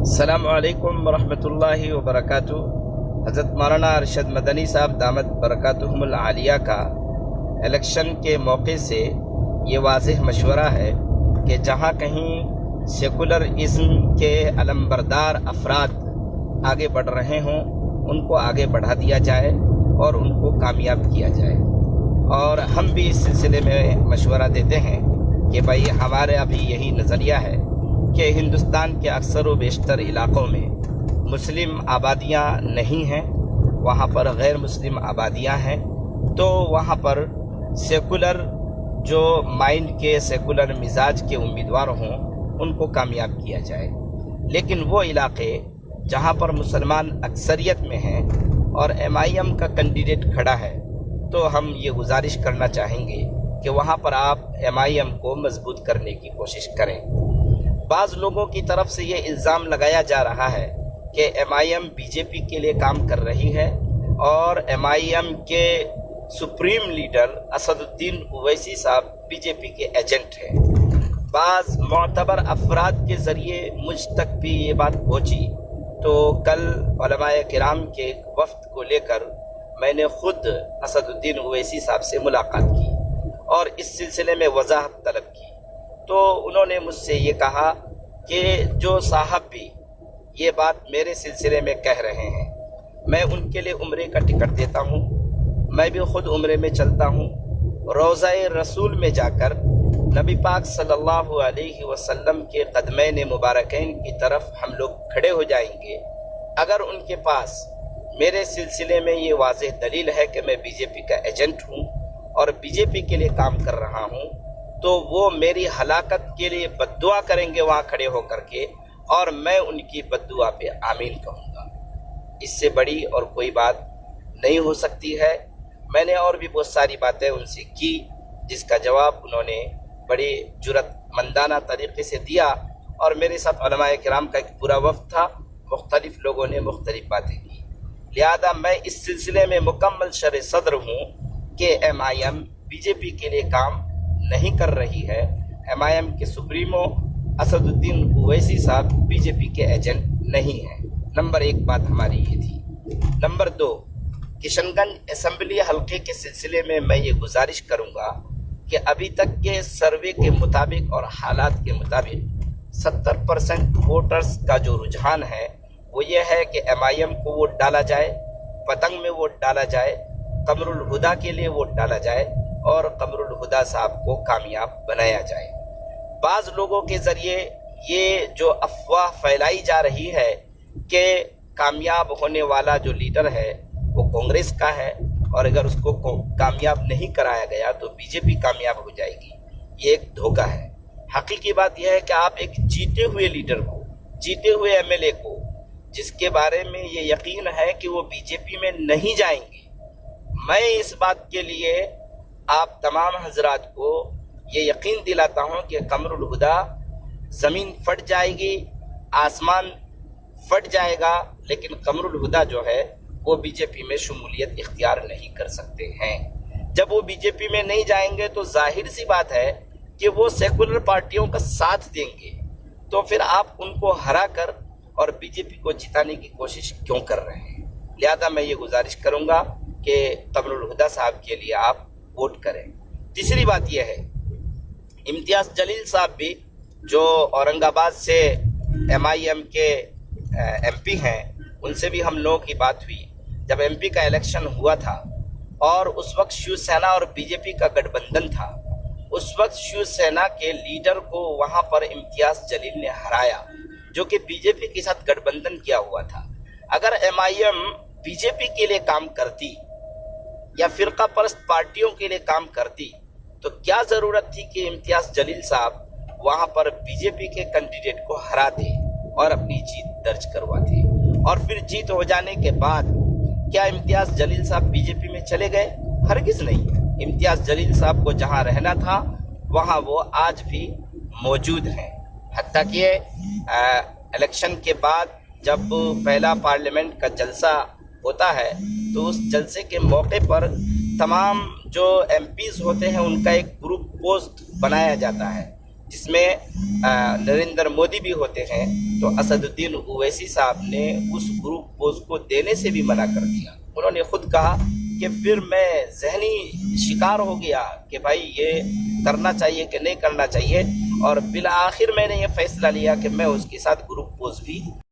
السلام علیکم ورحمۃ اللہ وبرکاتہ۔ حضرت مولانا ارشد مدنی صاحب دامت برکاتہم العالیہ کا الیکشن کے موقع سے یہ واضح مشورہ ہے کہ جہاں کہیں سیکولرازم کے علمبردار افراد آگے بڑھ رہے ہوں ان کو آگے بڑھا دیا جائے اور ان کو کامیاب کیا جائے۔ اور ہم بھی اس سلسلے میں مشورہ دیتے ہیں کہ بھائی ہمارے ابھی یہی نظریہ ہے کہ ہندوستان کے اکثر و بیشتر علاقوں میں مسلم آبادیاں نہیں ہیں، وہاں پر غیر مسلم آبادیاں ہیں، تو وہاں پر سیکولر جو مائنڈ کے سیکولر مزاج کے امیدوار ہوں ان کو کامیاب کیا جائے۔ لیکن وہ علاقے جہاں پر مسلمان اکثریت میں ہیں اور MIM کا کینڈیڈیٹ کھڑا ہے تو ہم یہ گزارش کرنا چاہیں گے کہ وہاں پر آپ MIM کو مضبوط کرنے کی کوشش کریں۔ بعض لوگوں کی طرف سے یہ الزام لگایا جا رہا ہے کہ MIM BJP کے لیے کام کر رہی ہے اور MIM کے سپریم لیڈر اسد الدین اویسی صاحب BJP کے ایجنٹ ہیں۔ بعض معتبر افراد کے ذریعے مجھ تک بھی یہ بات پہنچی، تو کل علماء کرام کے وفد کو لے کر میں نے خود اسد الدین اویسی صاحب سے ملاقات کی اور اس سلسلے میں وضاحت طلب کی، تو انہوں نے مجھ سے یہ کہا کہ جو صاحب بھی یہ بات میرے سلسلے میں کہہ رہے ہیں، میں ان کے لیے عمرے کا ٹکٹ دیتا ہوں، میں بھی خود عمرے میں چلتا ہوں، روضہ رسول میں جا کر نبی پاک صلی اللہ علیہ وسلم کے قدمین مبارکین کی طرف ہم لوگ کھڑے ہو جائیں گے۔ اگر ان کے پاس میرے سلسلے میں یہ واضح دلیل ہے کہ میں BJP کا ایجنٹ ہوں اور BJP کے لیے کام کر رہا ہوں، تو وہ میری ہلاکت کے لیے بد دعا کریں گے وہاں کھڑے ہو کر کے، اور میں ان کی بد دعا پہ آمین کہوں گا۔ اس سے بڑی اور کوئی بات نہیں ہو سکتی ہے۔ میں نے اور بھی بہت ساری باتیں ان سے کی جس کا جواب انہوں نے بڑی جرأت مندانہ طریقے سے دیا، اور میرے ساتھ علماء کرام کا ایک پورا وفد تھا، مختلف لوگوں نے مختلف باتیں کی، لہذا میں اس سلسلے میں مکمل شرح صدر ہوں کہ MIM BJP کے لیے کام نہیں کر رہی ہے۔ MIM کے سپریمو اسد الدین اویسی صاحب BJP کے ایجنٹ نہیں ہیں۔ نمبر 1 بات ہماری یہ تھی۔ نمبر 2، کشن گنج اسمبلی حلقے کے سلسلے میں میں یہ گزارش کروں گا کہ ابھی تک کے سروے کے مطابق اور حالات کے مطابق 70% ووٹرز کا جو رجحان ہے وہ یہ ہے کہ MIM کو ووٹ ڈالا جائے، پتنگ میں ووٹ ڈالا جائے، قمر الہدا کے لیے ووٹ ڈالا جائے اور قمر الہدا صاحب کو کامیاب بنایا جائے۔ بعض لوگوں کے ذریعے یہ جو افواہ پھیلائی جا رہی ہے کہ کامیاب ہونے والا جو لیڈر ہے وہ کانگریس کا ہے، اور اگر اس کو کامیاب نہیں کرایا گیا تو BJP کامیاب ہو جائے گی، یہ ایک دھوکہ ہے۔ حقیقی بات یہ ہے کہ آپ ایک جیتے ہوئے لیڈر کو، جیتے ہوئے MLA کو، جس کے بارے میں یہ یقین ہے کہ وہ BJP میں نہیں جائیں گے، میں اس بات کے لیے آپ تمام حضرات کو یہ یقین دلاتا ہوں کہ قمر الہدا زمین پھٹ جائے گی، آسمان پھٹ جائے گا، لیکن قمر الہدا جو ہے وہ BJP میں شمولیت اختیار نہیں کر سکتے ہیں۔ جب وہ BJP میں نہیں جائیں گے تو ظاہر سی بات ہے کہ وہ سیکولر پارٹیوں کا ساتھ دیں گے، تو پھر آپ ان کو ہرا کر اور BJP کو جتانے کی کوشش کیوں کر رہے ہیں؟ لہذا میں یہ گزارش کروں گا کہ قمر الہدا صاحب کے لیے آپ ووٹ کریں۔ تیسری بات یہ ہے، امتیاز جلیل صاحب بھی جو اورنگ آباد سے MIM کے MP ہیں، ان سے بھی ہم لوگوں کی بات ہوئی جب MP کا الیکشن ہوا تھا، اور اس وقت شیو سینا اور BJP کا گٹھ بندھن تھا۔ اس وقت شیو سینا کے لیڈر کو وہاں پر امتیاز جلیل نے ہرایا، جو کہ BJP کے ساتھ گٹھ بندھن کیا ہوا تھا۔ اگر MIM BJP کے لیے کام کرتی یا فرقہ پرست پارٹیوں کے لیے کام کرتی تو کیا ضرورت تھی کہ امتیاز جلیل صاحب وہاں پر BJP کے کینڈیڈیٹ کو ہراتے اور اپنی جیت درج کرواتے؟ اور پھر جیت ہو جانے کے بعد کیا امتیاز جلیل صاحب BJP میں چلے گئے؟ ہرگز نہیں۔ امتیاز جلیل صاحب کو جہاں رہنا تھا وہاں وہ آج بھی موجود ہیں، حتیٰ کہ الیکشن کے بعد جب پہلا پارلیمنٹ کا جلسہ ہوتا ہے تو اس جلسے کے موقع پر تمام جو MPs ہوتے ہیں ان کا ایک گروپ پوسٹ بنایا جاتا ہے، جس میں نریندر مودی بھی ہوتے ہیں، تو اسد الدین اویسی صاحب نے اس گروپ پوز کو دینے سے بھی منع کر دیا۔ انہوں نے خود کہا کہ پھر میں ذہنی شکار ہو گیا کہ بھائی یہ کرنا چاہیے کہ نہیں کرنا چاہیے، اور بالآخر میں نے یہ فیصلہ لیا کہ میں اس کے ساتھ گروپ پوز بھی